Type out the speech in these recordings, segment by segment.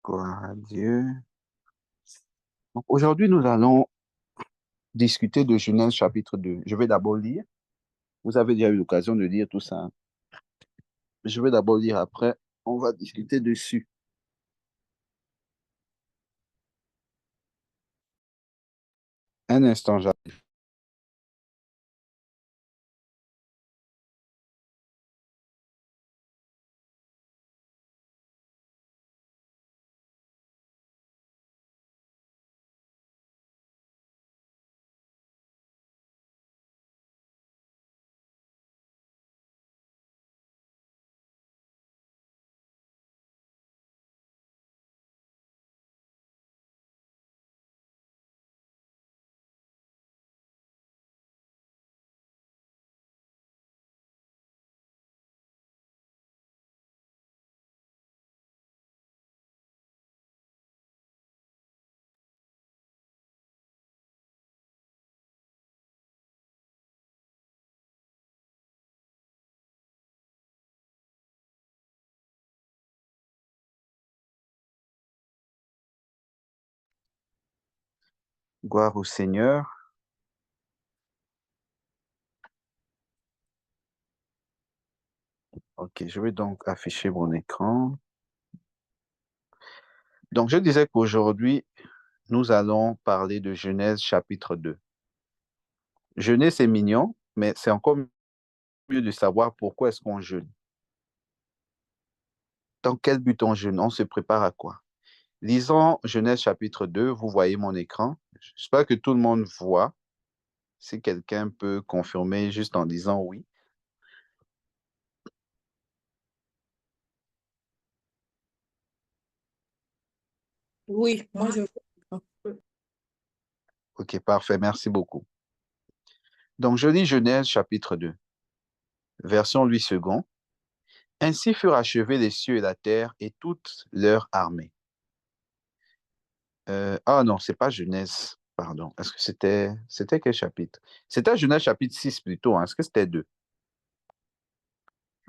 Gloire à Dieu. Donc, aujourd'hui, nous allons discuter de Genèse chapitre 2. Je vais d'abord lire. Vous avez déjà eu l'occasion de lire tout ça, hein. Je vais d'abord lire après. On va discuter dessus. Un instant, j'arrive. Gloire au Seigneur. Ok, je vais donc afficher mon écran. Donc, je disais qu'aujourd'hui, nous allons parler de Genèse chapitre 2. Jeûner, c'est mignon, mais c'est encore mieux de savoir pourquoi est-ce qu'on jeûne. Dans quel but on jeûne? On se prépare à quoi? Lisons Genèse chapitre 2, vous voyez mon écran. J'espère que tout le monde voit. Si quelqu'un peut confirmer juste en disant oui. Oui, moi je vois. Ok, parfait, merci beaucoup. Donc, je lis Genèse chapitre 2, version 8 secondes. Ainsi furent achevés les cieux et la terre et toute leur armée. Ah non, c'est pas Genèse, pardon. Est-ce que c'était quel chapitre? C'était Genèse chapitre 6 plutôt, hein. Est-ce que c'était 2?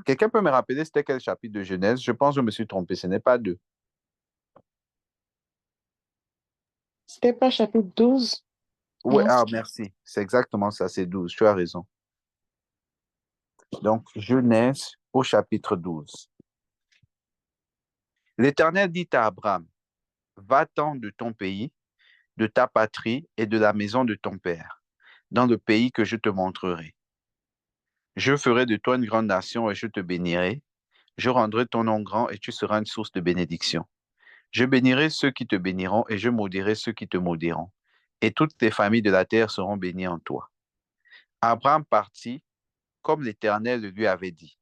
Quelqu'un peut me rappeler c'était quel chapitre de Genèse? Je pense que je me suis trompé, ce n'est pas 2. C'était pas chapitre 12? Ouais, Non. ah, merci. C'est exactement ça, c'est 12. Tu as raison. Donc, Genèse au chapitre 12. L'Éternel dit à Abraham, va-t'en de ton pays, de ta patrie et de la maison de ton père, dans le pays que je te montrerai. Je ferai de toi une grande nation et je te bénirai. Je rendrai ton nom grand et tu seras une source de bénédiction. Je bénirai ceux qui te béniront et je maudirai ceux qui te maudiront. Et toutes les familles de la terre seront bénies en toi. Abraham partit comme l'Éternel le lui avait dit.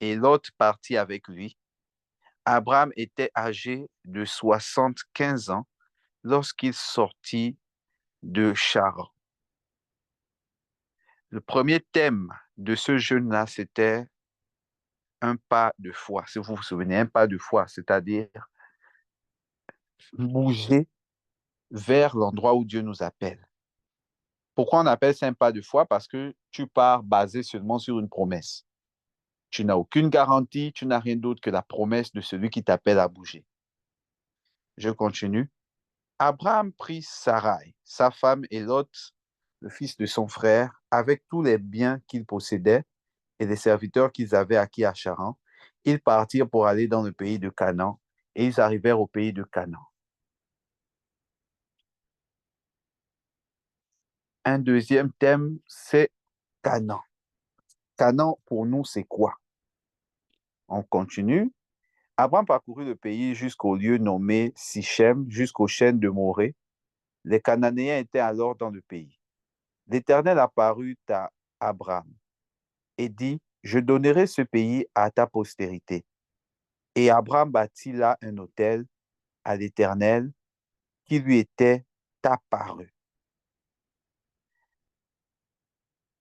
Et Lot partit avec lui. Abraham était âgé de 75 ans lorsqu'il sortit de Charan. Le premier thème de ce jeûne-là, c'était un pas de foi. Si vous vous souvenez, un pas de foi, c'est-à-dire bouger vers l'endroit où Dieu nous appelle. Pourquoi on appelle ça un pas de foi? Parce que tu pars basé seulement sur une promesse. Tu n'as aucune garantie, tu n'as rien d'autre que la promesse de celui qui t'appelle à bouger. Je continue. Abraham prit Sarai, sa femme, et Lot, le fils de son frère, avec tous les biens qu'ils possédaient et les serviteurs qu'ils avaient acquis à Charan. Ils partirent pour aller dans le pays de Canaan, et ils arrivèrent au pays de Canaan. Un deuxième thème, c'est Canaan. Canaan, pour nous, c'est quoi? On continue. Abraham parcourut le pays jusqu'au lieu nommé Sichem, jusqu'aux chaînes de Morée. Les Cananéens étaient alors dans le pays. L'Éternel apparut à Abraham et dit, je donnerai ce pays à ta postérité. Et Abraham bâtit là un autel à l'Éternel qui lui était apparu.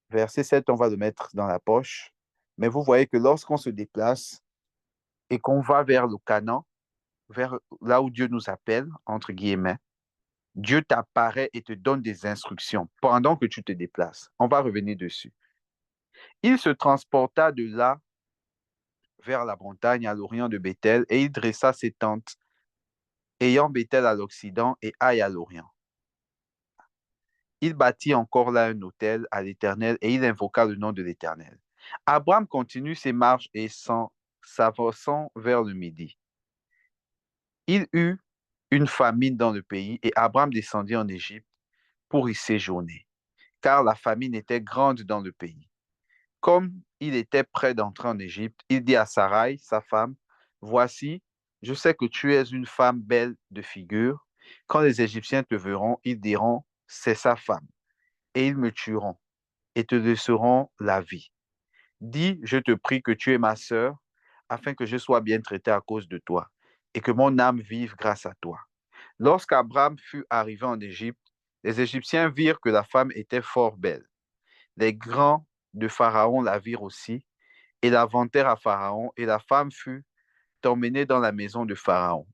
Verset 7, on va le mettre dans la poche. Mais vous voyez que lorsqu'on se déplace et qu'on va vers le Canaan, vers là où Dieu nous appelle, entre guillemets, Dieu t'apparaît et te donne des instructions pendant que tu te déplaces. On va revenir dessus. Il se transporta de là vers la montagne à l'orient de Béthel, et il dressa ses tentes, ayant Béthel à l'occident et Aï à l'orient. Il bâtit encore là un autel à l'Éternel, et il invoqua le nom de l'Éternel. Abraham continue ses marches et s'avançant vers le midi. Il eut une famine dans le pays, et Abraham descendit en Égypte pour y séjourner, car la famine était grande dans le pays. Comme il était près d'entrer en Égypte, il dit à Sarai, sa femme, voici, je sais que tu es une femme belle de figure. Quand les Égyptiens te verront, ils diront, c'est sa femme, et ils me tueront et te laisseront la vie. Dis, je te prie que tu es ma sœur, afin que je sois bien traité à cause de toi, et que mon âme vive grâce à toi. Lorsqu'Abraham fut arrivé en Égypte, les Égyptiens virent que la femme était fort belle. Les grands de Pharaon la virent aussi, et la vantèrent à Pharaon, et la femme fut emmenée dans la maison de Pharaon.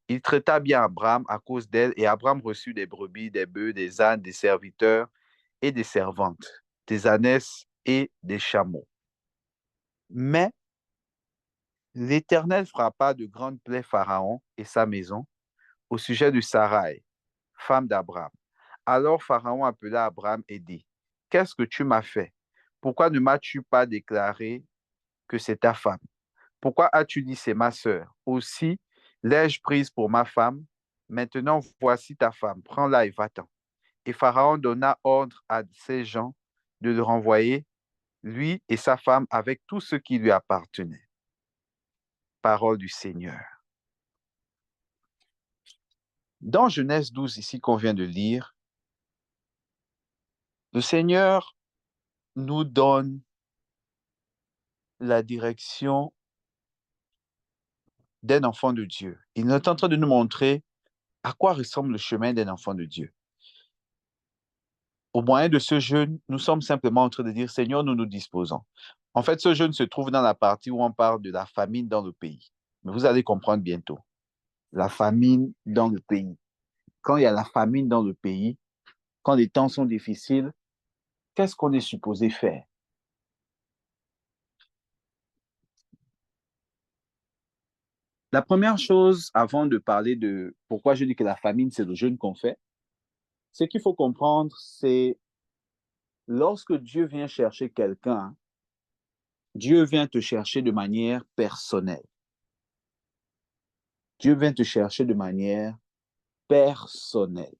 Il traita bien Abraham à cause d'elle, et Abraham reçut des brebis, des bœufs, des ânes, des serviteurs et des servantes, des ânesses et des chameaux. Mais l'Éternel frappa de grandes plaies Pharaon et sa maison au sujet de Sarai, femme d'Abraham. Alors Pharaon appela Abraham et dit, qu'est-ce que tu m'as fait? Pourquoi ne m'as-tu pas déclaré que c'est ta femme? Pourquoi as-tu dit c'est ma sœur? Aussi, l'ai-je prise pour ma femme? Maintenant, voici ta femme, prends-la et va-t'en. Et Pharaon donna ordre à ses gens de le renvoyer, lui et sa femme, avec tout ce qui lui appartenait. Parole du Seigneur. Dans Genèse 12, ici qu'on vient de lire, le Seigneur nous donne la direction d'un enfant de Dieu. Il est en train de nous montrer à quoi ressemble le chemin d'un enfant de Dieu. Au moyen de ce jeûne, nous sommes simplement en train de dire, Seigneur, nous nous disposons. En fait, ce jeûne se trouve dans la partie où on parle de la famine dans le pays. Mais vous allez comprendre bientôt. La famine dans le pays. Quand il y a la famine dans le pays, quand les temps sont difficiles, qu'est-ce qu'on est supposé faire? La première chose, avant de parler de pourquoi je dis que la famine, c'est le jeûne qu'on fait, ce qu'il faut comprendre, c'est lorsque Dieu vient chercher quelqu'un, Dieu vient te chercher de manière personnelle. Dieu vient te chercher de manière personnelle.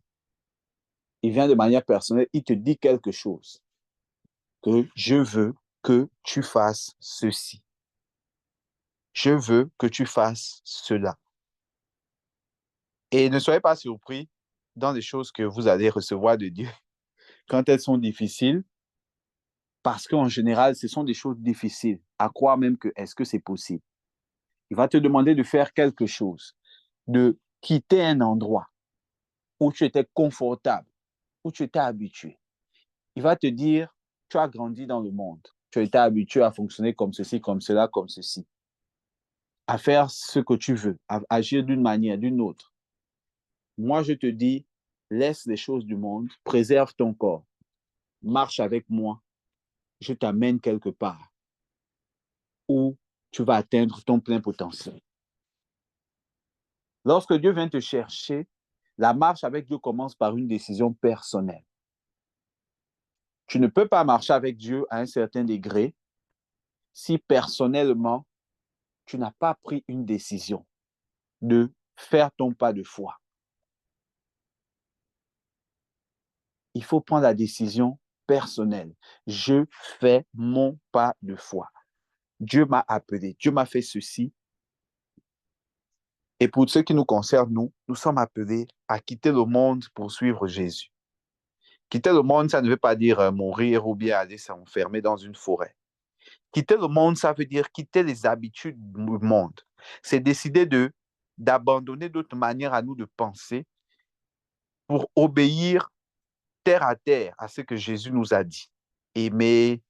Il vient de manière personnelle, il te dit quelque chose, que je veux que tu fasses ceci. Je veux que tu fasses cela. Et ne soyez pas surpris dans les choses que vous allez recevoir de Dieu quand elles sont difficiles, parce qu'en général, ce sont des choses difficiles, à croire même que est-ce que c'est possible. Il va te demander de faire quelque chose, de quitter un endroit où tu étais confortable, où tu étais habitué. Il va te dire, tu as grandi dans le monde, tu as été habitué à fonctionner comme ceci, comme cela, comme ceci, à faire ce que tu veux, à agir d'une manière, d'une autre. Moi, je te dis, laisse les choses du monde, préserve ton corps, marche avec moi, je t'amène quelque part où tu vas atteindre ton plein potentiel. Lorsque Dieu vient te chercher, la marche avec Dieu commence par une décision personnelle. Tu ne peux pas marcher avec Dieu à un certain degré si personnellement, tu n'as pas pris une décision de faire ton pas de foi. Il faut prendre la décision personnelle. Je fais mon pas de foi. Dieu m'a appelé, Dieu m'a fait ceci. Et pour ce qui nous concerne, nous sommes appelés à quitter le monde pour suivre Jésus. Quitter le monde, ça ne veut pas dire mourir ou bien aller s'enfermer dans une forêt. Quitter le monde, ça veut dire quitter les habitudes du monde. C'est décider d'abandonner d'autres manières à nous de penser pour obéir terre à terre à ce que Jésus nous a dit. Aimer,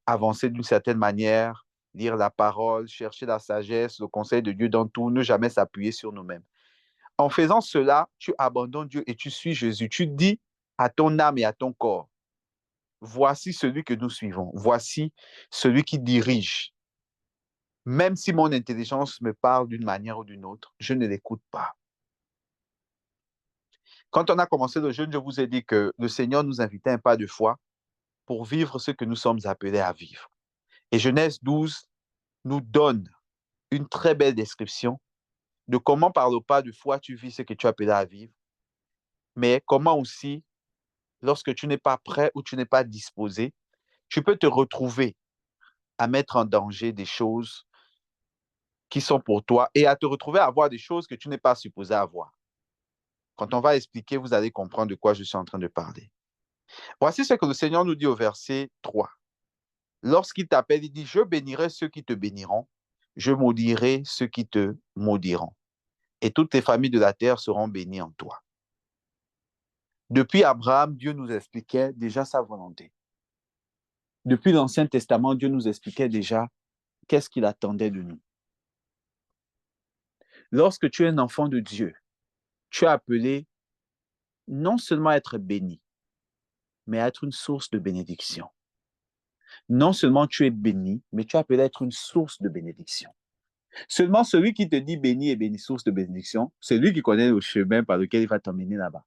avancer d'une certaine manière, lire la parole, chercher la sagesse, le conseil de Dieu dans tout, ne jamais s'appuyer sur nous-mêmes. En faisant cela, tu abandonnes Dieu et tu suis Jésus. Tu dis à ton âme et à ton corps, voici celui que nous suivons, voici celui qui dirige. Même si mon intelligence me parle d'une manière ou d'une autre, je ne l'écoute pas. Quand on a commencé le jeûne, je vous ai dit que le Seigneur nous invitait un pas de foi pour vivre ce que nous sommes appelés à vivre. Et Genèse 12 nous donne une très belle description de comment par le pas de foi tu vis ce que tu es appelé à vivre, mais comment aussi, lorsque tu n'es pas prêt ou tu n'es pas disposé, tu peux te retrouver à mettre en danger des choses qui sont pour toi et à te retrouver à avoir des choses que tu n'es pas supposé avoir. Quand on va expliquer, vous allez comprendre de quoi je suis en train de parler. Voici ce que le Seigneur nous dit au verset 3. Lorsqu'il t'appelle, il dit, je bénirai ceux qui te béniront, je maudirai ceux qui te maudiront. Et toutes les familles de la terre seront bénies en toi. Depuis Abraham, Dieu nous expliquait déjà sa volonté. Depuis l'Ancien Testament, Dieu nous expliquait déjà qu'est-ce qu'il attendait de nous. Lorsque tu es un enfant de Dieu, tu es appelé non seulement à être béni, mais à être une source de bénédiction. Non seulement tu es béni, mais tu es appelé à être une source de bénédiction. Seulement celui qui te dit béni et béni, source de bénédiction, c'est lui qui connaît le chemin par lequel il va t'emmener là-bas.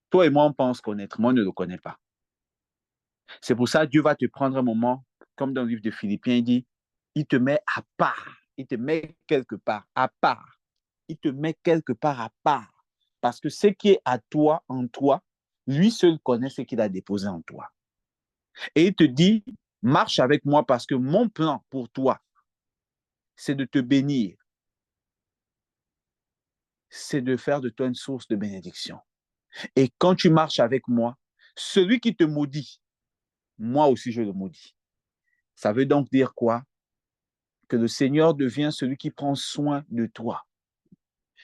Toi et moi, on pense connaître, moi, on ne le connaît pas. C'est pour ça que Dieu va te prendre un moment, comme dans le livre de Philippiens, il dit, il te met à part, il te met quelque part, à part. Il te met quelque part à part. Parce que ce qui est à toi, en toi, lui seul connaît ce qu'il a déposé en toi. Et il te dit, marche avec moi parce que mon plan pour toi, c'est de te bénir. C'est de faire de toi une source de bénédiction. Et quand tu marches avec moi, celui qui te maudit, moi aussi je le maudis. Ça veut donc dire quoi? Que le Seigneur devient celui qui prend soin de toi,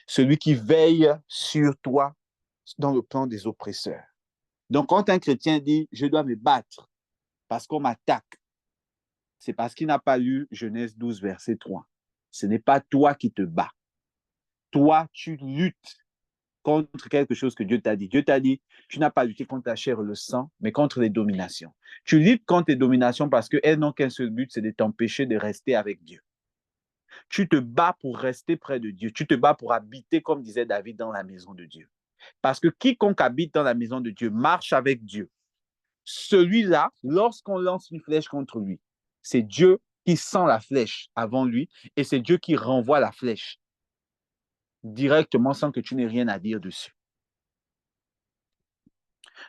celui qui veille sur toi dans le plan des oppresseurs. Donc quand un chrétien dit, je dois me battre parce qu'on m'attaque, c'est parce qu'il n'a pas lu Genèse 12, verset 3. Ce n'est pas toi qui te bats. Toi, tu luttes contre quelque chose que Dieu t'a dit. Dieu t'a dit, tu n'as pas lutté contre la chair et le sang, mais contre les dominations. Tu luttes contre les dominations parce qu'elles n'ont qu'un seul but, c'est de t'empêcher de rester avec Dieu. Tu te bats pour rester près de Dieu. Tu te bats pour habiter, comme disait David, dans la maison de Dieu. Parce que quiconque habite dans la maison de Dieu marche avec Dieu. Celui-là, lorsqu'on lance une flèche contre lui, c'est Dieu qui sent la flèche avant lui et c'est Dieu qui renvoie la flèche directement sans que tu n'aies rien à dire dessus.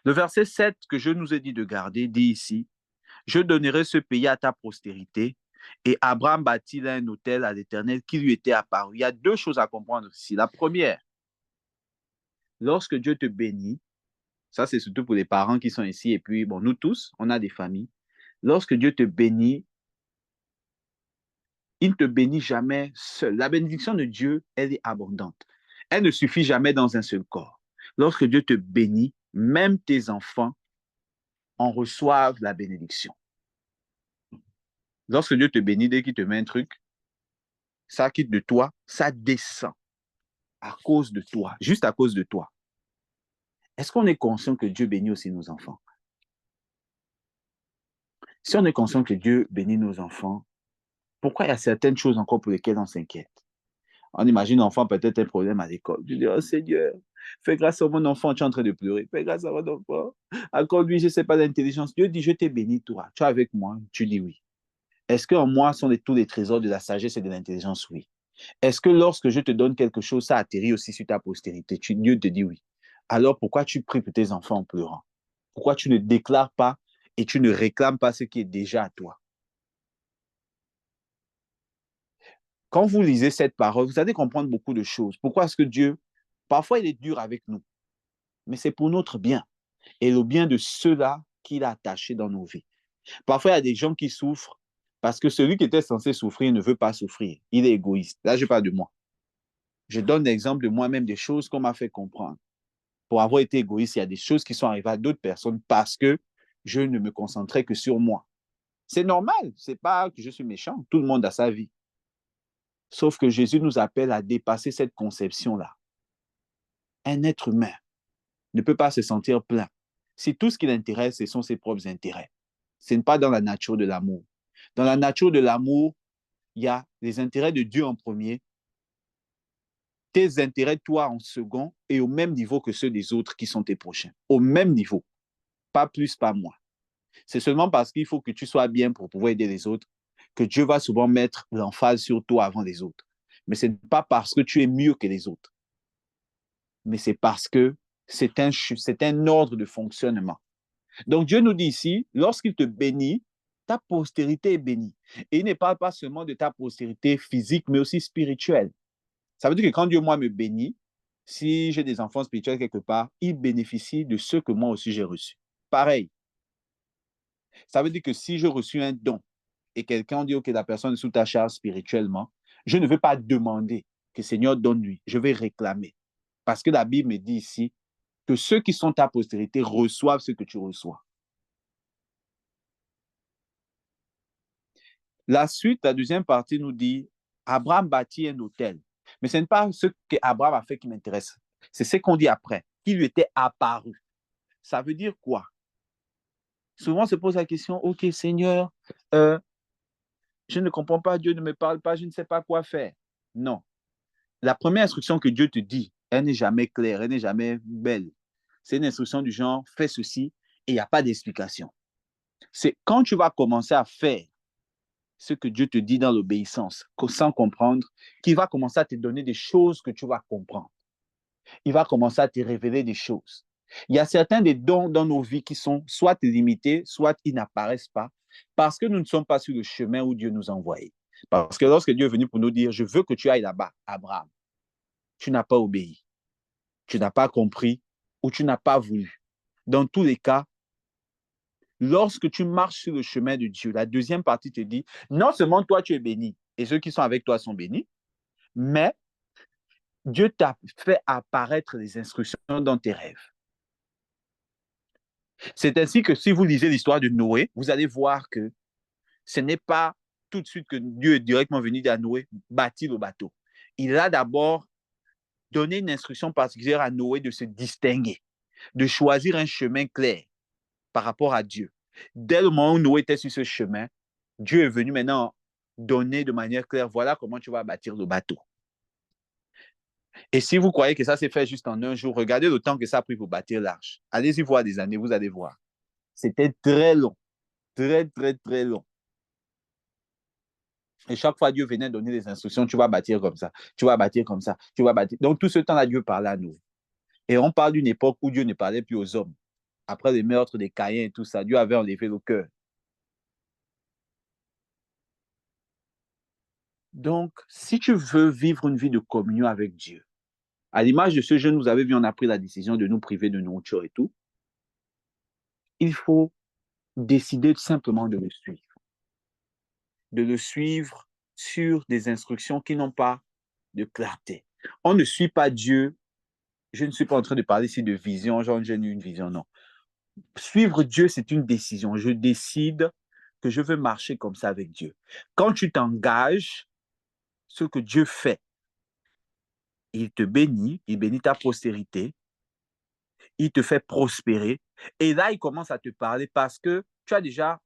Le verset 7 que je nous ai dit de garder dit ici, « Je donnerai ce pays à ta postérité. » Et Abraham bâtit là un autel à l'Éternel qui lui était apparu. Il y a deux choses à comprendre ici. La première, lorsque Dieu te bénit, ça c'est surtout pour les parents qui sont ici, et puis bon, nous tous, on a des familles. Lorsque Dieu te bénit, il ne te bénit jamais seul. La bénédiction de Dieu, elle est abondante. Elle ne suffit jamais dans un seul corps. Lorsque Dieu te bénit, même tes enfants en reçoivent la bénédiction. Lorsque Dieu te bénit, dès qu'il te met un truc, ça quitte de toi, ça descend à cause de toi, juste à cause de toi. Est-ce qu'on est conscient que Dieu bénit aussi nos enfants? Si on est conscient que Dieu bénit nos enfants, pourquoi il y a certaines choses encore pour lesquelles on s'inquiète? On imagine l'enfant peut-être un problème à l'école. Tu dis, oh Seigneur, fais grâce à mon enfant, tu es en train de pleurer. Fais grâce à mon enfant. Accorde-lui, je ne sais pas, l'intelligence. Dieu dit, je t'ai béni, toi. Tu es avec moi? Tu dis oui. Est-ce qu'en moi sont tous les trésors de la sagesse et de l'intelligence? Oui. Est-ce que lorsque je te donne quelque chose, ça atterrit aussi sur ta postérité? Dieu te dit oui. Alors pourquoi tu pries pour tes enfants en pleurant? Pourquoi tu ne déclares pas et tu ne réclames pas ce qui est déjà à toi? Quand vous lisez cette parole, vous allez comprendre beaucoup de choses. Pourquoi est-ce que Dieu, parfois il est dur avec nous, mais c'est pour notre bien et le bien de ceux-là qu'il a attachés dans nos vies. Parfois, il y a des gens qui souffrent parce que celui qui était censé souffrir ne veut pas souffrir. Il est égoïste. Là, je parle de moi. Je donne l'exemple de moi-même des choses qu'on m'a fait comprendre. Pour avoir été égoïste, il y a des choses qui sont arrivées à d'autres personnes parce que je ne me concentrais que sur moi. C'est normal, c'est pas que je suis méchant. Tout le monde a sa vie. Sauf que Jésus nous appelle à dépasser cette conception-là. Un être humain ne peut pas se sentir plein si tout ce qui l'intéresse, ce sont ses propres intérêts. Ce n'est pas dans la nature de l'amour. Dans la nature de l'amour, il y a les intérêts de Dieu en premier, tes intérêts, toi, en second, et au même niveau que ceux des autres qui sont tes prochains. Au même niveau. Pas plus, pas moins. C'est seulement parce qu'il faut que tu sois bien pour pouvoir aider les autres que Dieu va souvent mettre l'emphase sur toi avant les autres. Mais ce n'est pas parce que tu es mieux que les autres, mais c'est parce que c'est un ordre de fonctionnement. Donc Dieu nous dit ici, lorsqu'il te bénit, ta postérité est bénie. Et il ne parle pas seulement de ta postérité physique, mais aussi spirituelle. Ça veut dire que quand Dieu, moi, me bénit, si j'ai des enfants spirituels quelque part, ils bénéficient de ce que moi aussi j'ai reçu. Pareil. Ça veut dire que si j'ai reçu un don et quelqu'un dit, OK, la personne est sous ta charge spirituellement, je ne vais pas demander que Seigneur donne-lui. Je vais réclamer. Parce que la Bible me dit ici que ceux qui sont ta postérité reçoivent ce que tu reçois. La suite, la deuxième partie nous dit, Abraham bâtit un hôtel. Mais ce n'est pas ce qu'Abraham a fait qui m'intéresse. C'est ce qu'on dit après, qui lui était apparu. Ça veut dire quoi? Souvent, on se pose la question, OK, Seigneur, je ne comprends pas, Dieu ne me parle pas, je ne sais pas quoi faire. Non. La première instruction que Dieu te dit, elle n'est jamais claire, elle n'est jamais belle. C'est une instruction du genre, fais ceci, et il n'y a pas d'explication. C'est quand tu vas commencer à faire ce que Dieu te dit dans l'obéissance, sans comprendre, qu'il va commencer à te donner des choses que tu vas comprendre. Il va commencer à te révéler des choses. Il y a certains des dons dans nos vies qui sont soit limités, soit ils n'apparaissent pas, parce que nous ne sommes pas sur le chemin où Dieu nous a envoyés. Parce que lorsque Dieu est venu pour nous dire, je veux que tu ailles là-bas, Abraham, tu n'as pas obéi, tu n'as pas compris ou tu n'as pas voulu. Dans tous les cas, lorsque tu marches sur le chemin de Dieu, la deuxième partie te dit, non seulement toi tu es béni et ceux qui sont avec toi sont bénis, mais Dieu t'a fait apparaître les instructions dans tes rêves. C'est ainsi que si vous lisez l'histoire de Noé, vous allez voir que ce n'est pas tout de suite que Dieu est directement venu dire à Noé, bâtis le bateau. Il a d'abord donné une instruction particulière à Noé de se distinguer, de choisir un chemin clair par rapport à Dieu. Dès le moment où Noé était sur ce chemin, Dieu est venu maintenant donner de manière claire, voilà comment tu vas bâtir le bateau. Et si vous croyez que ça s'est fait juste en un jour, regardez le temps que ça a pris pour bâtir l'arche. Allez-y voir des années, vous allez voir. C'était très long, très, très, très long. Et chaque fois, Dieu venait donner des instructions, tu vas bâtir comme ça, tu vas bâtir comme ça, tu vas bâtir. Donc, tout ce temps-là, Dieu parlait à nous. Et on parle d'une époque où Dieu ne parlait plus aux hommes. Après les meurtres des Caïns et tout ça, Dieu avait enlevé le cœur. Donc, si tu veux vivre une vie de communion avec Dieu, à l'image de ce jeune, vous avez vu, on a pris la décision de nous priver de nourriture et tout, il faut décider simplement de le suivre. De le suivre sur des instructions qui n'ont pas de clarté. On ne suit pas Dieu. Je ne suis pas en train de parler ici de vision, genre j'ai eu une vision, non. Suivre Dieu, c'est une décision. Je décide que je veux marcher comme ça avec Dieu. Quand tu t'engages, ce que Dieu fait, il te bénit, il bénit ta postérité, il te fait prospérer. Et là, il commence à te parler parce que tu as déjà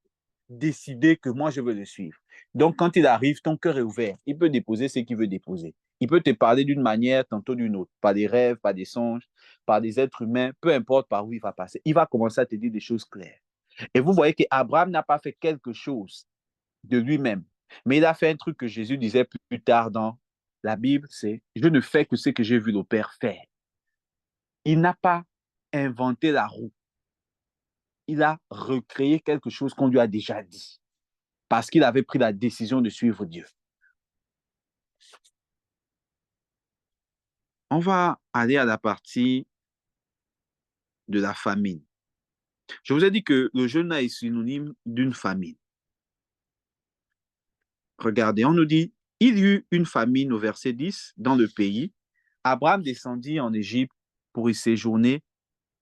décidé que moi, je veux le suivre. Donc, quand il arrive, ton cœur est ouvert. Il peut déposer ce qu'il veut déposer. Il peut te parler d'une manière, tantôt d'une autre, par des rêves, par des songes, par des êtres humains, peu importe par où il va passer. Il va commencer à te dire des choses claires. Et vous voyez qu'Abraham n'a pas fait quelque chose de lui-même, mais il a fait un truc que Jésus disait plus tard dans la Bible, c'est « Je ne fais que ce que j'ai vu le Père faire ». Il n'a pas inventé la roue. Il a recréé quelque chose qu'on lui a déjà dit parce qu'il avait pris la décision de suivre Dieu. On va aller à la partie de la famine. Je vous ai dit que le jeûne est synonyme d'une famine. Regardez, on nous dit, il y eut une famine au verset 10 dans le pays. Abraham descendit en Égypte pour y séjourner,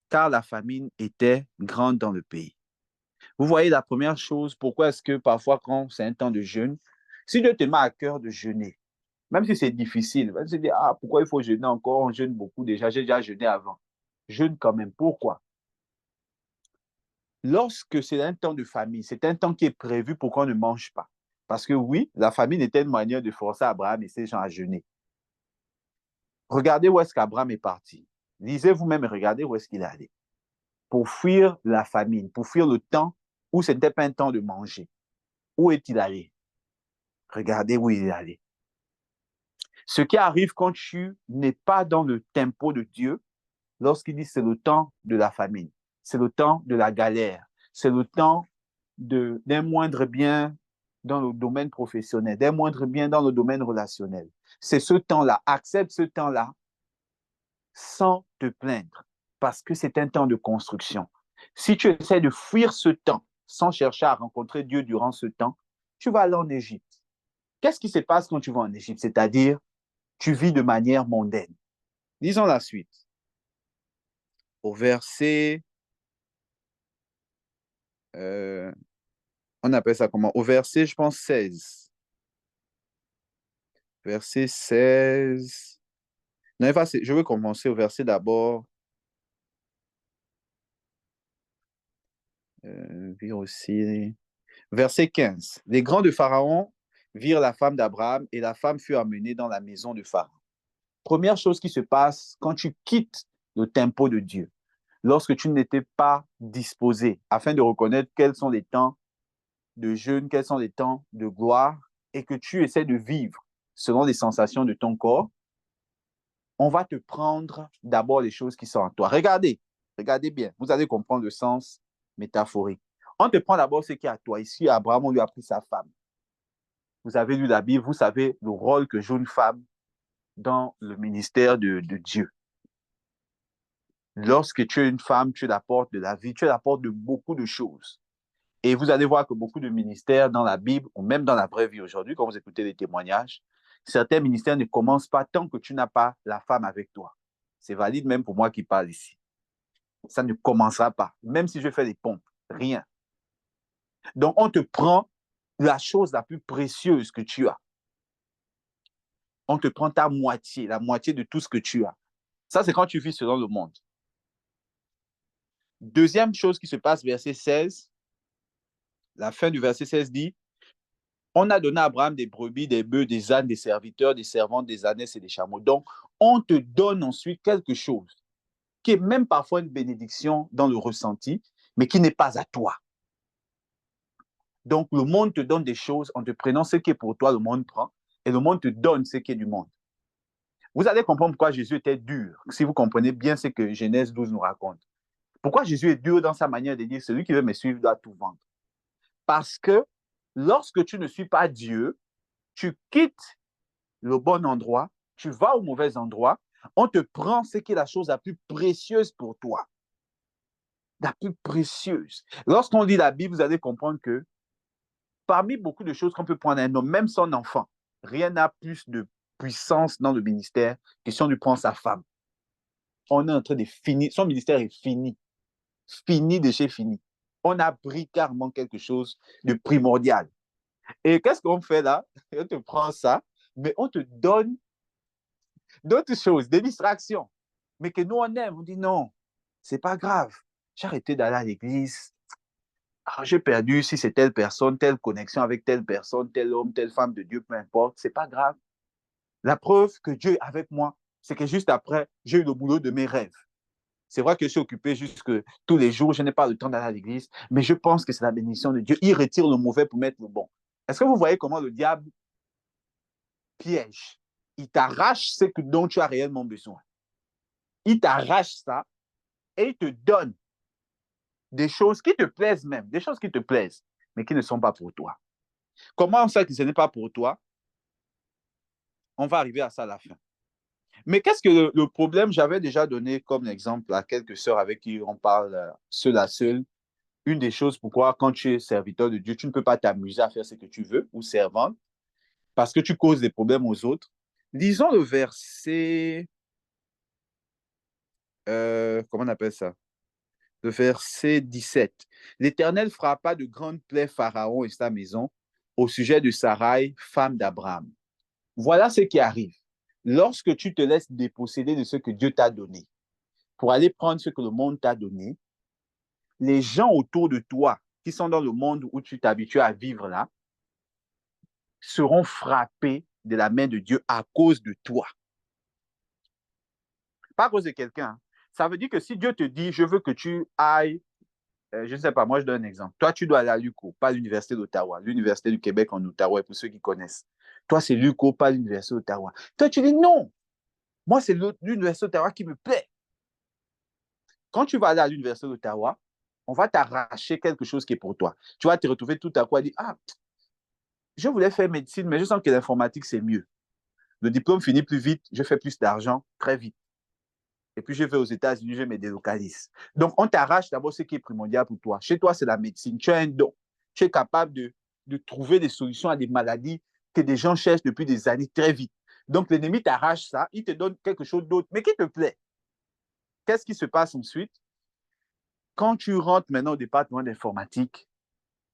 car la famine était grande dans le pays. Vous voyez la première chose, pourquoi est-ce que parfois quand c'est un temps de jeûne, si Dieu te met à cœur de jeûner, même si c'est difficile, on se dit, ah, pourquoi il faut jeûner encore? On jeûne beaucoup déjà, j'ai déjà jeûné avant. Jeûne quand même, pourquoi? Lorsque c'est un temps de famine, c'est un temps qui est prévu pour qu'on ne mange pas. Parce que oui, la famine était une manière de forcer Abraham et ses gens à jeûner. Regardez où est-ce qu'Abraham est parti. Lisez vous-même et regardez où est-ce qu'il est allé. Pour fuir la famine, pour fuir le temps où ce n'était pas un temps de manger. Où est-il allé? Regardez où il est allé. Ce qui arrive quand tu n'es pas dans le tempo de Dieu, lorsqu'il dit c'est le temps de la famine, c'est le temps de la galère, c'est le temps d'un moindre bien dans le domaine professionnel, d'un moindre bien dans le domaine relationnel. C'est ce temps-là. Accepte ce temps-là sans te plaindre, parce que c'est un temps de construction. Si tu essaies de fuir ce temps sans chercher à rencontrer Dieu durant ce temps, tu vas aller en Égypte. Qu'est-ce qui se passe quand tu vas en Égypte? C'est-à-dire, tu vis de manière mondaine. Lisons la suite. Au verset, on appelle ça comment? Au verset, je pense, 16. Verset 16. Non, je veux commencer au verset d'abord. Vire aussi. Verset 15. Les grands de Pharaon virent la femme d'Abraham et la femme fut amenée dans la maison de Pharaon. Première chose qui se passe quand tu quittes le tempo de Dieu, lorsque tu n'étais pas disposé afin de reconnaître quels sont les temps de jeûne, quels sont les temps de gloire et que tu essaies de vivre selon les sensations de ton corps, on va te prendre d'abord les choses qui sont en toi. Regardez bien, vous allez comprendre le sens métaphorique. On te prend d'abord ce qui est à toi. Ici, Abraham, on lui a pris sa femme. Vous avez lu la Bible, vous savez le rôle que joue une femme dans le ministère de Dieu. Lorsque tu es une femme, tu es la porte de la vie, tu es la porte de beaucoup de choses. Et vous allez voir que beaucoup de ministères dans la Bible, ou même dans la vraie vie aujourd'hui, quand vous écoutez les témoignages, certains ministères ne commencent pas tant que tu n'as pas la femme avec toi. C'est valide même pour moi qui parle ici. Ça ne commencera pas, même si je fais des pompes, rien. Donc, on te prend la chose la plus précieuse que tu as. On te prend ta moitié, la moitié de tout ce que tu as. Ça, c'est quand tu vis selon le monde. Deuxième chose qui se passe, verset 16, la fin du verset 16 dit, on a donné à Abraham des brebis, des bœufs, des ânes, des serviteurs, des servantes, des ânesses et des chameaux. Donc, on te donne ensuite quelque chose qui est même parfois une bénédiction dans le ressenti, mais qui n'est pas à toi. Donc, le monde te donne des choses en te prenant ce qui est pour toi, le monde prend, et le monde te donne ce qui est du monde. Vous allez comprendre pourquoi Jésus était dur, si vous comprenez bien ce que Genèse 12 nous raconte. Pourquoi Jésus est dur dans sa manière de dire, celui qui veut me suivre doit tout vendre. Parce que lorsque tu ne suis pas Dieu, tu quittes le bon endroit, tu vas au mauvais endroit, on te prend ce qui est la chose la plus précieuse pour toi. La plus précieuse. Lorsqu'on lit la Bible, vous allez comprendre que parmi beaucoup de choses qu'on peut prendre un homme, même son enfant, rien n'a plus de puissance dans le ministère que si on lui prend sa femme. On est en train de finir, son ministère est fini. Fini de chez fini. On a pris carrément quelque chose de primordial. Et qu'est-ce qu'on fait là? On te prend ça, mais on te donne d'autres choses, des distractions. Mais que nous, on aime. On dit non, c'est pas grave. J'ai arrêté d'aller à l'église. Ah, j'ai perdu si c'est telle personne, telle connexion avec telle personne, tel homme, telle femme de Dieu, peu importe. C'est pas grave. La preuve que Dieu est avec moi, c'est que juste après, j'ai eu le boulot de mes rêves. C'est vrai que je suis occupé jusque tous les jours, je n'ai pas le temps d'aller à l'église, mais je pense que c'est la bénédiction de Dieu. Il retire le mauvais pour mettre le bon. Est-ce que vous voyez comment le diable piège? Il t'arrache ce dont tu as réellement besoin. Il t'arrache ça et il te donne des choses qui te plaisent même, des choses qui te plaisent, mais qui ne sont pas pour toi. Comment on sait que ce n'est pas pour toi? On va arriver à ça à la fin. Mais qu'est-ce que le problème? J'avais déjà donné comme exemple à quelques sœurs avec qui on parle seul à seul. Une des choses pourquoi, quand tu es serviteur de Dieu, tu ne peux pas t'amuser à faire ce que tu veux ou servante parce que tu causes des problèmes aux autres. Lisons le verset, comment on appelle ça? Le verset 17. L'Éternel frappa de grandes plaies Pharaon et sa maison au sujet de Sarai, femme d'Abraham. Voilà ce qui arrive. Lorsque tu te laisses déposséder de ce que Dieu t'a donné pour aller prendre ce que le monde t'a donné, les gens autour de toi qui sont dans le monde où tu t'habitues à vivre là seront frappés de la main de Dieu à cause de toi. Pas à cause de quelqu'un. Ça veut dire que si Dieu te dit, je veux que tu ailles, je ne sais pas, moi je donne un exemple. Toi, tu dois aller à l'UQO, pas à l'Université d'Ottawa. L'Université du Québec en Ottawa, pour ceux qui connaissent. Toi, c'est l'UQO, pas l'Université d'Ottawa. Toi, tu dis non. Moi, c'est l'Université d'Ottawa qui me plaît. Quand tu vas aller à l'Université d'Ottawa, on va t'arracher quelque chose qui est pour toi. Tu vas te retrouver tout à coup à dire, ah, je voulais faire médecine, mais je sens que l'informatique, c'est mieux. Le diplôme finit plus vite, je fais plus d'argent très vite. Et puis je vais aux États-Unis, je me délocalise. Donc, on t'arrache d'abord ce qui est primordial pour toi. Chez toi, c'est la médecine. Tu as un don. Tu es capable de trouver des solutions à des maladies que des gens cherchent depuis des années très vite. Donc, l'ennemi t'arrache ça, il te donne quelque chose d'autre, mais qui te plaît. Qu'est-ce qui se passe ensuite? Quand tu rentres maintenant au département d'informatique,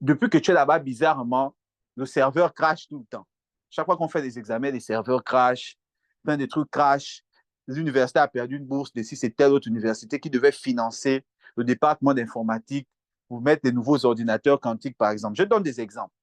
depuis que tu es là-bas, bizarrement, le serveur crache tout le temps. Chaque fois qu'on fait des examens, les serveurs crachent, plein de trucs crachent. L'université a perdu une bourse de si c'est telle autre université qui devait financer le département d'informatique pour mettre des nouveaux ordinateurs quantiques, par exemple. Je donne des exemples.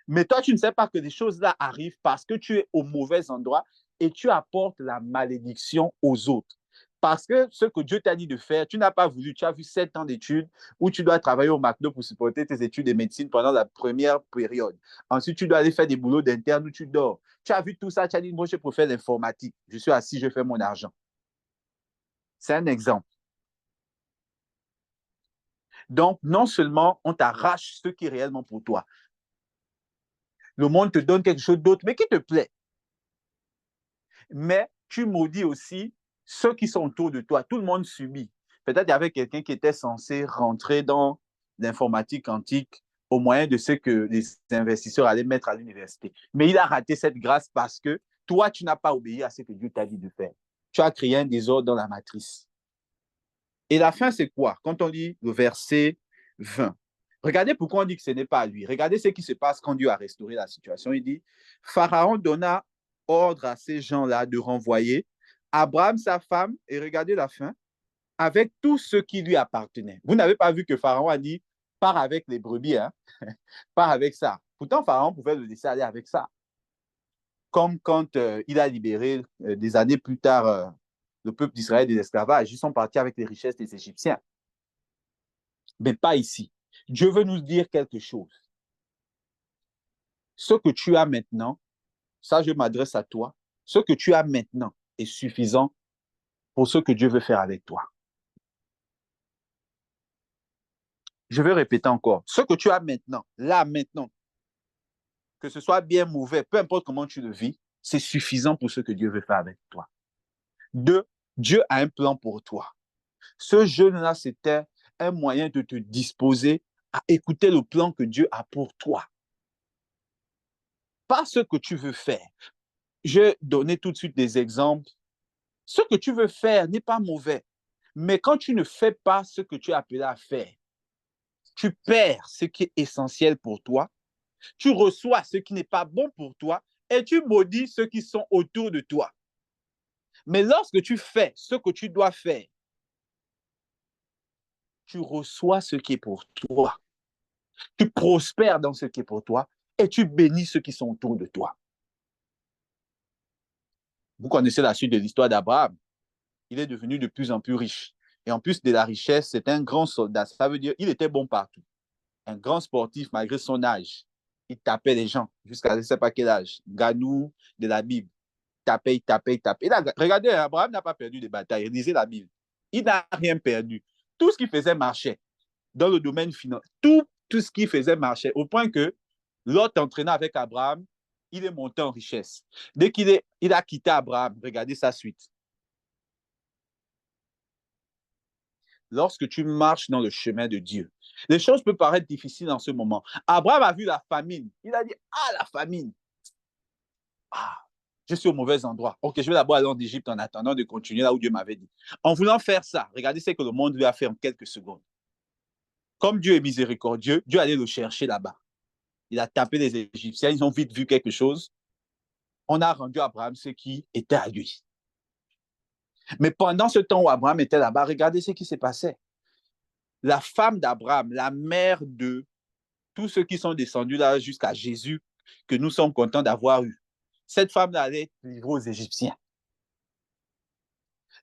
Mais toi, tu ne sais pas que des choses-là arrivent parce que tu es au mauvais endroit et tu apportes la malédiction aux autres. Parce que ce que Dieu t'a dit de faire, tu n'as pas voulu. Tu as vu 7 ans d'études où tu dois travailler au McDo pour supporter tes études de médecine pendant la première période. Ensuite, tu dois aller faire des boulots d'interne où tu dors. Tu as vu tout ça, tu as dit, moi, je préfère l'informatique. Je suis assis, je fais mon argent. C'est un exemple. Donc, non seulement on t'arrache ce qui est réellement pour toi, le monde te donne quelque chose d'autre, mais qui te plaît. Mais tu maudis aussi ceux qui sont autour de toi. Tout le monde subit. Peut-être qu'il y avait quelqu'un qui était censé rentrer dans l'informatique quantique au moyen de ce que les investisseurs allaient mettre à l'université. Mais il a raté cette grâce parce que toi, tu n'as pas obéi à ce que Dieu t'a dit de faire. Tu as créé un désordre dans la matrice. Et la fin, c'est quoi? Quand on lit le verset 20, regardez pourquoi on dit que ce n'est pas à lui. Regardez ce qui se passe quand Dieu a restauré la situation. Il dit, Pharaon donna ordre à ces gens-là de renvoyer Abraham, sa femme, et regardez la fin, avec tout ce qui lui appartenait. Vous n'avez pas vu que Pharaon a dit, pars avec les brebis, hein? Pars avec ça. Pourtant, Pharaon pouvait le laisser aller avec ça. Comme quand il a libéré des années plus tard le peuple d'Israël de l'esclavage. Ils sont partis avec les richesses des Égyptiens. Mais pas ici. Dieu veut nous dire quelque chose. Ce que tu as maintenant, ça je m'adresse à toi, ce que tu as maintenant est suffisant pour ce que Dieu veut faire avec toi. Je vais répéter encore. Ce que tu as maintenant, là, maintenant, que ce soit bien mauvais, peu importe comment tu le vis, c'est suffisant pour ce que Dieu veut faire avec toi. Deux, Dieu a un plan pour toi. Ce jeûne-là, c'était un moyen de te disposer à écouter le plan que Dieu a pour toi. Pas ce que tu veux faire. Je vais donner tout de suite des exemples. Ce que tu veux faire n'est pas mauvais. Mais quand tu ne fais pas ce que tu es appelé à faire, tu perds ce qui est essentiel pour toi, tu reçois ce qui n'est pas bon pour toi et tu maudis ceux qui sont autour de toi. Mais lorsque tu fais ce que tu dois faire, tu reçois ce qui est pour toi. Tu prospères dans ce qui est pour toi et tu bénis ceux qui sont autour de toi. Vous connaissez la suite de l'histoire d'Abraham. Il est devenu de plus en plus riche. Et en plus de la richesse, c'est un grand soldat. Ça veut dire qu'il était bon partout. Un grand sportif malgré son âge. Il tapait les gens jusqu'à je ne sais pas quel âge. Ganou de la Bible. Il tapait. Regardez, Abraham n'a pas perdu de bataille. Lisez la Bible. Il n'a rien perdu. Tout ce qu'il faisait marchait dans le domaine financier. Tout ce qu'il faisait marchait. Au point que Lot entraînant avec Abraham, il est monté en richesse. Dès qu'il a quitté Abraham, regardez sa suite. Lorsque tu marches dans le chemin de Dieu, les choses peuvent paraître difficiles en ce moment. Abraham a vu la famine. Il a dit, ah, la famine. Ah, je suis au mauvais endroit. Ok, je vais d'abord aller en Égypte en attendant de continuer là où Dieu m'avait dit. En voulant faire ça, regardez ce que le monde lui a fait en quelques secondes. Comme Dieu est miséricordieux, Dieu allait le chercher là-bas. Il a tapé les Égyptiens, ils ont vite vu quelque chose. On a rendu à Abraham ce qui était à lui. Mais pendant ce temps où Abraham était là-bas, regardez ce qui s'est passé. La femme d'Abraham, la mère de tous ceux qui sont descendus là jusqu'à Jésus, que nous sommes contents d'avoir eues. Cette femme-là allait être livrée aux Égyptiens.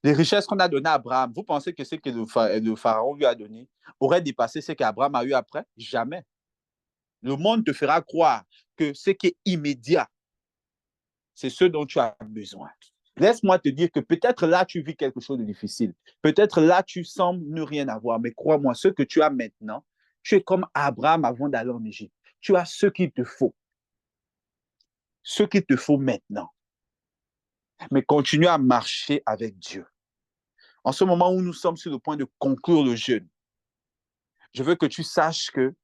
Les richesses qu'on a données à Abraham, vous pensez que ce que le pharaon lui a donné aurait dépassé ce qu'Abraham a eu après? Jamais. Le monde te fera croire que ce qui est immédiat, c'est ce dont tu as besoin. Laisse-moi te dire que peut-être là, tu vis quelque chose de difficile. Peut-être là, tu sembles ne rien avoir. Mais crois-moi, ce que tu as maintenant, tu es comme Abraham avant d'aller en Égypte. Tu as ce qu'il te faut. Ce qu'il te faut maintenant. Mais continue à marcher avec Dieu. En ce moment où nous sommes sur le point de conclure le jeûne, je veux que tu saches que,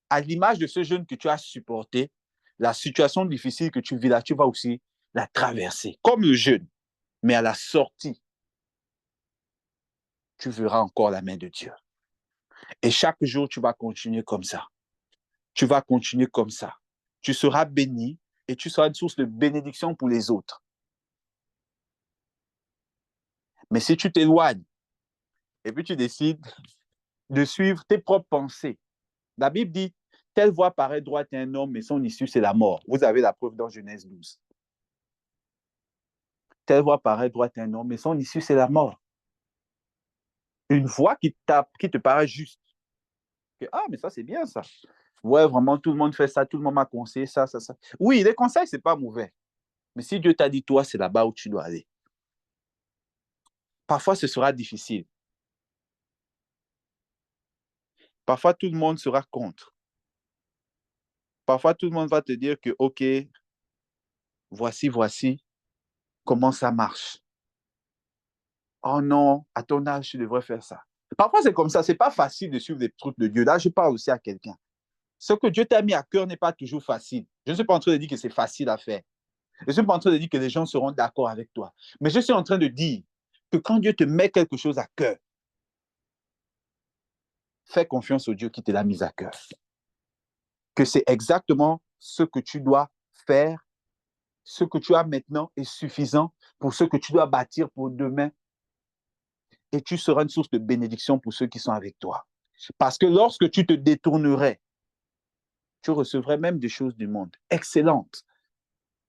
à l'image de ce jeûne que tu as supporté, la situation difficile que tu vis là, tu vas aussi la traverser, comme le jeûne. Mais à la sortie, tu verras encore la main de Dieu. Et chaque jour, tu vas continuer comme ça. Tu vas continuer comme ça. Tu seras béni et tu seras une source de bénédiction pour les autres. Mais si tu t'éloignes et puis tu décides de suivre tes propres pensées, la Bible dit, telle voie paraît droite à un homme, mais son issue, c'est la mort. Vous avez la preuve dans Genèse 12. Telle voie paraît droite à un homme, mais son issue, c'est la mort. Une voie qui te paraît juste. Ah, mais ça, c'est bien, ça. Ouais, vraiment, tout le monde fait ça, tout le monde m'a conseillé ça, ça, ça. Oui, les conseils, c'est pas mauvais. Mais si Dieu t'a dit, toi, c'est là-bas où tu dois aller. Parfois, ce sera difficile. Parfois, tout le monde sera contre. Parfois, tout le monde va te dire que, OK, voici comment ça marche. Oh non, à ton âge, tu devrais faire ça. Parfois, c'est comme ça. C'est pas facile de suivre des trucs de Dieu. Là, je parle aussi à quelqu'un. Ce que Dieu t'a mis à cœur n'est pas toujours facile. Je ne suis pas en train de dire que c'est facile à faire. Je ne suis pas en train de dire que les gens seront d'accord avec toi. Mais je suis en train de dire que quand Dieu te met quelque chose à cœur, fais confiance au Dieu qui te l'a mis à cœur. Que c'est exactement ce que tu dois faire. Ce que tu as maintenant est suffisant pour ce que tu dois bâtir pour demain. Et tu seras une source de bénédiction pour ceux qui sont avec toi. Parce que lorsque tu te détournerais, tu recevrais même des choses du monde excellentes.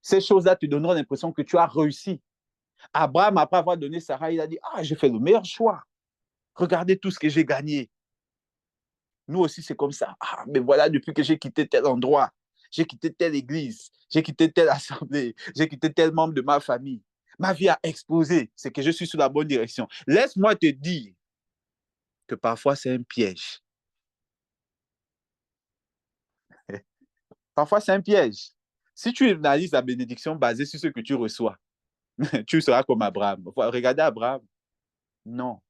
Ces choses-là te donneront l'impression que tu as réussi. Abraham, après avoir donné Sarah, il a dit, ah, j'ai fait le meilleur choix. Regardez tout ce que j'ai gagné. Nous aussi, c'est comme ça. Ah, mais voilà, depuis que j'ai quitté tel endroit, j'ai quitté telle église, j'ai quitté telle assemblée, j'ai quitté tel membre de ma famille. Ma vie a explosé. C'est que je suis sur la bonne direction. Laisse-moi te dire que parfois, c'est un piège. Parfois, c'est un piège. Si tu analyses la bénédiction basée sur ce que tu reçois, tu seras comme Abraham. Regardez Abraham. Non.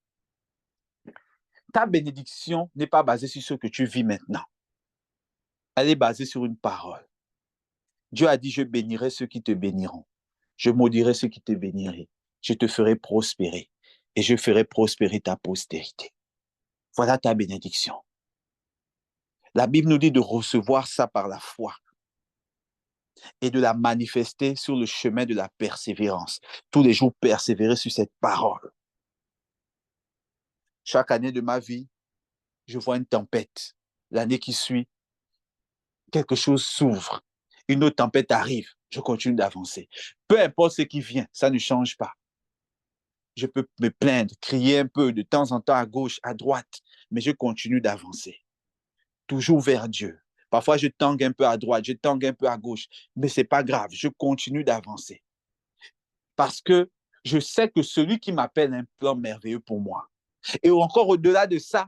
Ta bénédiction n'est pas basée sur ce que tu vis maintenant. Elle est basée sur une parole. Dieu a dit, je bénirai ceux qui te béniront. Je maudirai ceux qui te béniraient. Je te ferai prospérer et je ferai prospérer ta postérité. Voilà ta bénédiction. La Bible nous dit de recevoir ça par la foi et de la manifester sur le chemin de la persévérance. Tous les jours, persévérer sur cette parole. Chaque année de ma vie, je vois une tempête. L'année qui suit, quelque chose s'ouvre. Une autre tempête arrive. Je continue d'avancer. Peu importe ce qui vient, ça ne change pas. Je peux me plaindre, crier un peu de temps en temps à gauche, à droite, mais je continue d'avancer. Toujours vers Dieu. Parfois, je tangue un peu à droite, je tangue un peu à gauche, mais ce n'est pas grave, je continue d'avancer. Parce que je sais que celui qui m'appelle a un plan merveilleux pour moi. Et encore au-delà de ça,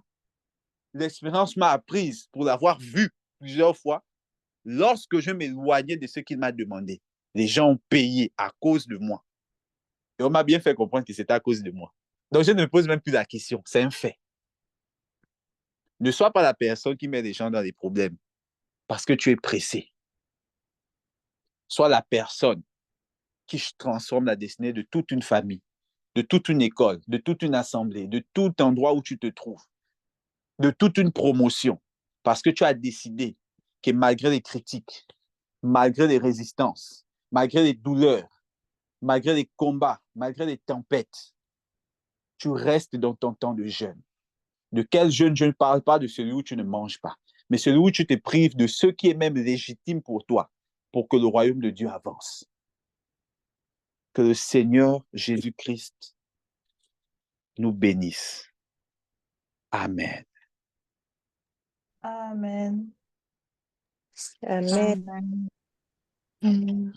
l'expérience m'a apprise, pour l'avoir vu plusieurs fois, lorsque je m'éloignais de ce qu'il m'a demandé, les gens ont payé à cause de moi. Et on m'a bien fait comprendre que c'était à cause de moi. Donc, je ne me pose même plus la question. C'est un fait. Ne sois pas la personne qui met les gens dans des problèmes parce que tu es pressé. Sois la personne qui transforme la destinée de toute une famille, de toute une école, de toute une assemblée, de tout endroit où tu te trouves, de toute une promotion. Parce que tu as décidé que malgré les critiques, malgré les résistances, malgré les douleurs, malgré les combats, malgré les tempêtes, tu restes dans ton temps de jeûne. De quel jeûne? Je ne parle pas de celui où tu ne manges pas, mais celui où tu te prives de ce qui est même légitime pour toi. pour que le royaume de Dieu avance. Que le Seigneur Jésus-Christ nous bénisse. Amen. Amen. Amen. Amen. Amen.